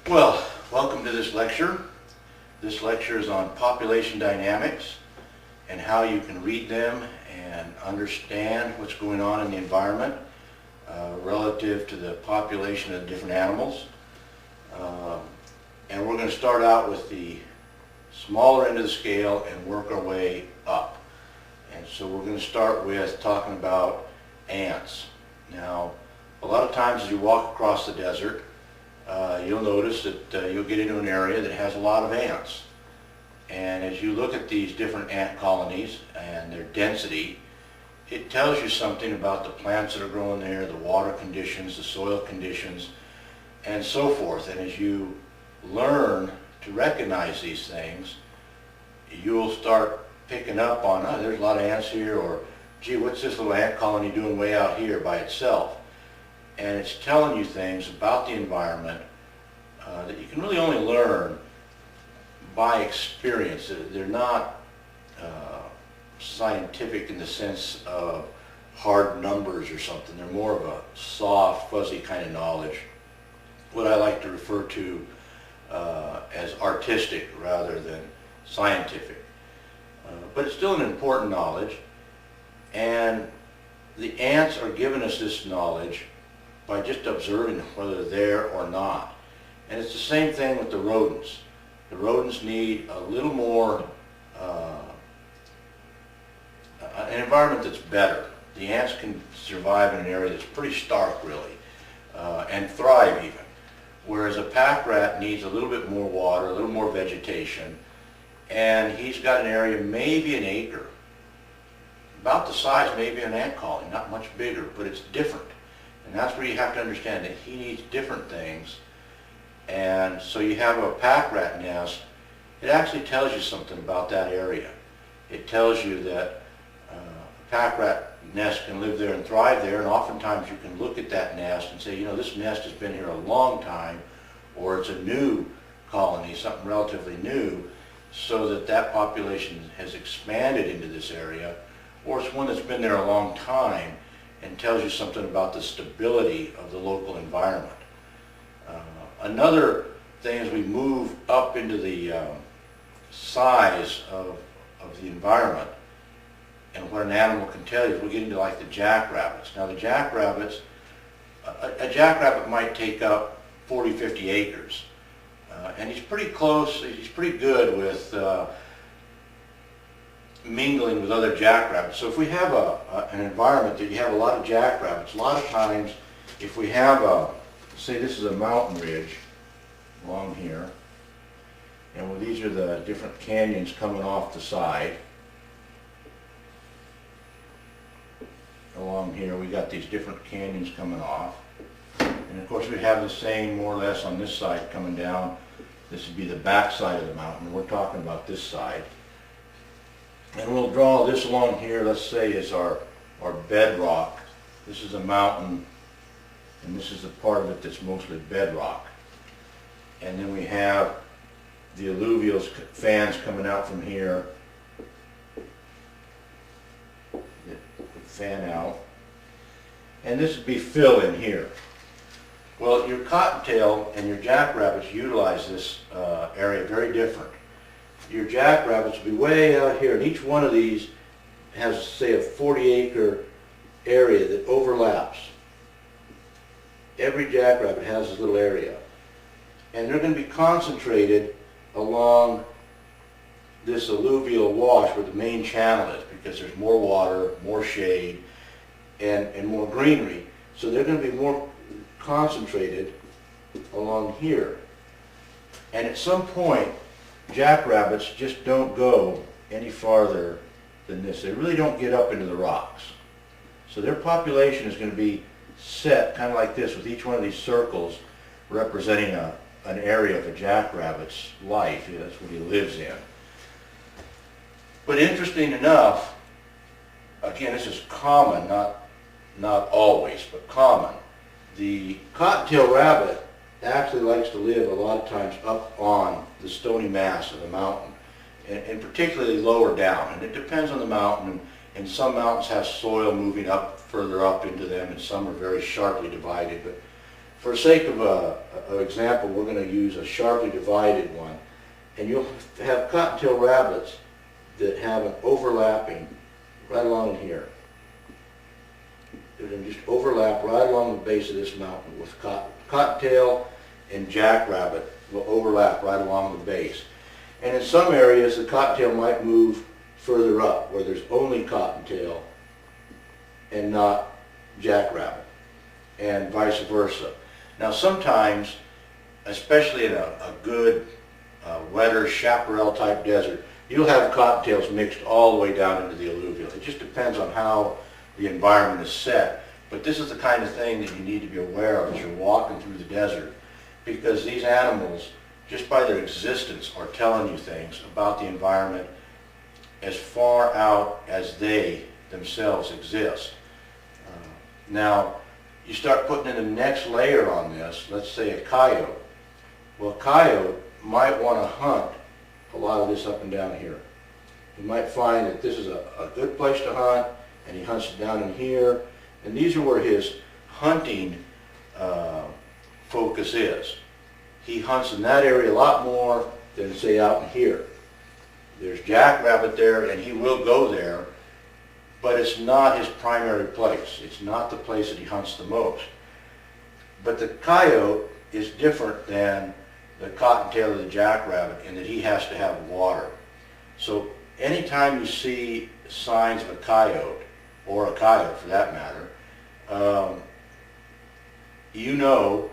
Well, welcome to this lecture. This lecture is on population dynamics and how you can read them and understand what's going on in the environment relative to the population of different animals. And we're going to start out with the smaller end of the scale and work our way up. And so we're going to start with talking about ants. Now, a lot of times as you walk across the desert, you'll notice that you'll get into an area that has a lot of ants. And as you look at these different ant colonies and their density, it tells you something about the plants that are growing there, the water conditions, the soil conditions, and so forth. And as you learn to recognize these things, you'll start picking up on, oh, there's a lot of ants here, or gee, what's this little ant colony doing way out here by itself? And it's telling you things about the environment that you can really only learn by experience. They're not scientific in the sense of hard numbers or something. They're more of a soft, fuzzy kind of knowledge, what I like to refer to as artistic rather than scientific. But it's still an important knowledge, and the ants are giving us this knowledge by just observing whether they're there or not. And it's the same thing with the rodents. The rodents need a little more, an environment that's better. The ants can survive in an area that's pretty stark, really, and thrive even. Whereas a pack rat needs a little bit more water, a little more vegetation, and he's got an area, maybe an acre, about the size maybe an ant colony, not much bigger, but it's different. And that's where you have to understand that he needs different things. And so you have a pack rat nest, it actually tells you something about that area. It tells you that a pack rat nest can live there and thrive there, and oftentimes you can look at that nest and say, you know, this nest has been here a long time, or it's a new colony, something relatively new, so that that population has expanded into this area, or it's one that's been there a long time and tells you something about the stability of the local environment. Another thing as we move up into the size of the environment and what an animal can tell you is we get into like the jackrabbits. Now the jackrabbits, a jackrabbit might take up 40, 50 acres. And he's pretty close, he's pretty good with mingling with other jackrabbits. So if we have an environment that you have a lot of jackrabbits, a lot of times if we have say this is a mountain ridge along here, and these are the different canyons coming off the side. Along here we got these different canyons coming off. And of course we have the same more or less on this side coming down. This would be the back side of the mountain. We're talking about this side. And we'll draw this along here, let's say, is our bedrock. This is a mountain, and this is the part of it that's mostly bedrock. And then we have the alluvial fans coming out from here that fan out. And this would be fill in here. Well, your cottontail and your jackrabbits utilize this area very different. Your jackrabbits will be way out here, and each one of these has, say, a 40-acre area that overlaps. Every jackrabbit has this little area. And they're going to be concentrated along this alluvial wash where the main channel is, because there's more water, more shade, and more greenery. So they're going to be more concentrated along here. And at some point, jackrabbits just don't go any farther than this. They really don't get up into the rocks. So their population is going to be set kind of like this, with each one of these circles representing an area of a jackrabbit's life. That's what he lives in. But interesting enough, again, this is common, not always, but common. The cottontail rabbit actually likes to live a lot of times up on the stony mass of the mountain, and particularly lower down. And it depends on the mountain, and some mountains have soil moving up further up into them, and some are very sharply divided. But For the sake of an example, we're going to use a sharply divided one, and you'll have cottontail rabbits that have an overlapping right along here. It'll just overlap right along the base of this mountain with cottontail and jackrabbit will overlap right along the base. And in some areas, the cottontail might move further up where there's only cottontail and not jackrabbit, and vice versa. Now sometimes, especially in a good, wetter chaparral type desert, you'll have cottontails mixed all the way down into the alluvial. It just depends on how the environment is set. But this is the kind of thing that you need to be aware of as you're walking through the desert, because these animals, just by their existence, are telling you things about the environment as far out as they themselves exist. Now, you start putting in the next layer on this, let's say a coyote. Well, a coyote might want to hunt a lot of this up and down here. You might find that this is a good place to hunt, and he hunts down in here, and these are where his hunting focus is. He hunts in that area a lot more than, say, out in here. There's jackrabbit there, and he will go there, but it's not his primary place. It's not the place that he hunts the most. But the coyote is different than the cottontail or the jackrabbit in that he has to have water. So anytime you see signs of a coyote, or a coyote for that matter, you know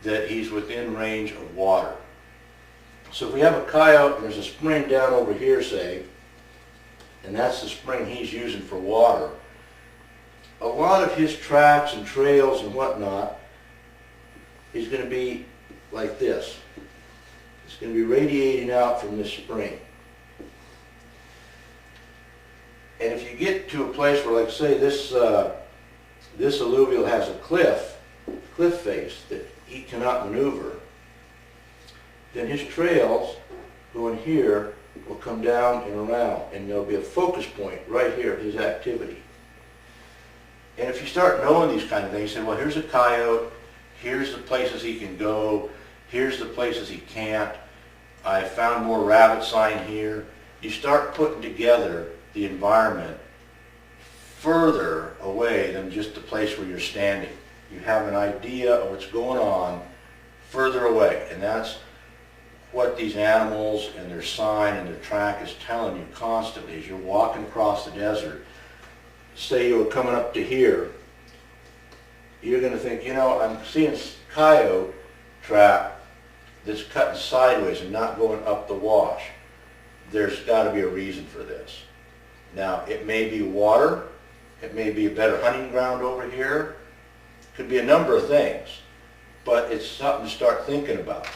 that he's within range of water. So if we have a coyote and there's a spring down over here, say, and that's the spring he's using for water, a lot of his tracks and trails and whatnot is going to be like this. It's going to be radiating out from this spring. And if you get to a place where, like say, this alluvial has a cliff face that he cannot maneuver, then his trails going here will come down and around, and there'll be a focus point right here of his activity. And if you start knowing these kind of things, you say, well, here's a coyote, here's the places he can go, here's the places he can't, I found more rabbit sign here. You start putting together the environment further away than just the place where you're standing. You have an idea of what's going on further away, and that's what these animals and their sign and their track is telling you constantly as you're walking across the desert. Say you were coming up to here, you're going to think, you know, I'm seeing coyote track that's cutting sideways and not going up the wash. There's got to be a reason for this. Now, it may be water, it may be a better hunting ground over here, it could be a number of things, but it's something to start thinking about.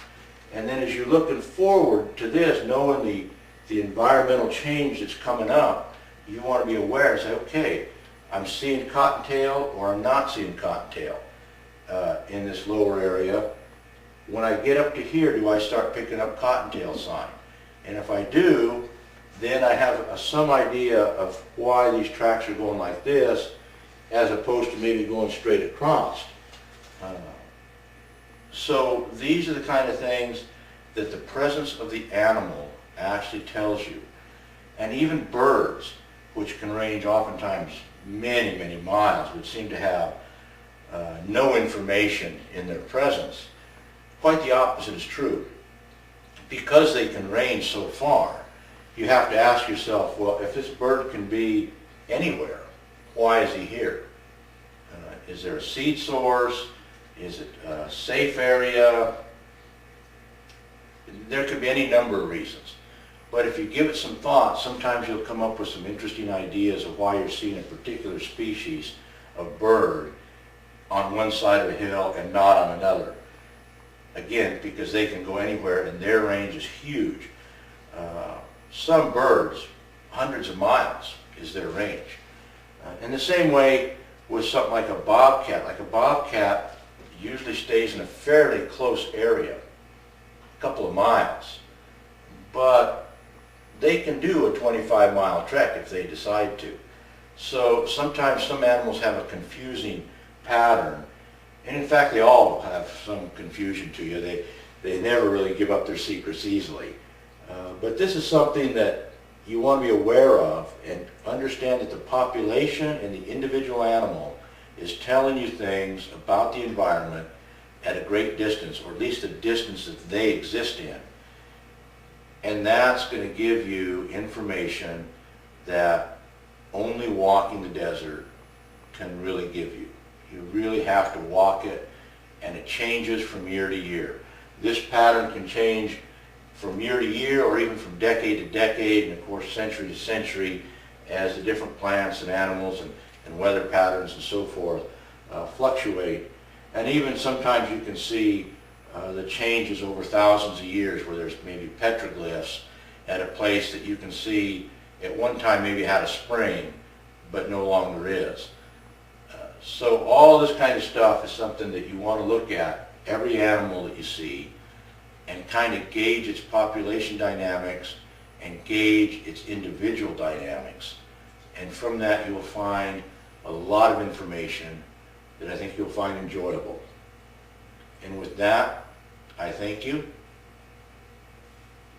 And then as you're looking forward to this, knowing the environmental change that's coming up, you want to be aware and say, okay, I'm seeing cottontail or I'm not seeing cottontail in this lower area. When I get up to here, do I start picking up cottontail sign? And if I do, then I have some idea of why these tracks are going like this, as opposed to maybe going straight across. So these are the kind of things that the presence of the animal actually tells you. And even birds, which can range oftentimes many, many miles, would seem to have no information in their presence. Quite the opposite is true. Because they can range so far, you have to ask yourself, well, if this bird can be anywhere, why is he here? Is there a seed source? Is it a safe area? There could be any number of reasons. But if you give it some thought, sometimes you'll come up with some interesting ideas of why you're seeing a particular species of bird on one side of a hill and not on another. Again, because they can go anywhere and their range is huge. Some birds, hundreds of miles is their range. In the same way with something like a bobcat. Like a bobcat usually stays in a fairly close area, a couple of miles. But they can do a 25-mile trek if they decide to. So sometimes some animals have a confusing pattern, And in fact, they all have some confusion to you. They never really give up their secrets easily. But this is something that you want to be aware of and understand that the population and the individual animal is telling you things about the environment at a great distance, or at least a distance that they exist in. And that's going to give you information that only walking the desert can really give you. You really have to walk it, and it changes from year to year. This pattern can change from year to year, or even from decade to decade, and of course century to century, as the different plants and animals and weather patterns and so forth fluctuate. And even sometimes you can see the changes over thousands of years, where there's maybe petroglyphs at a place that you can see at one time maybe had a spring, but no longer is. So all this kind of stuff is something that you want to look at every animal that you see, and kind of gauge its population dynamics and gauge its individual dynamics. And from that you will find a lot of information that I think you'll find enjoyable. And with that, I thank you.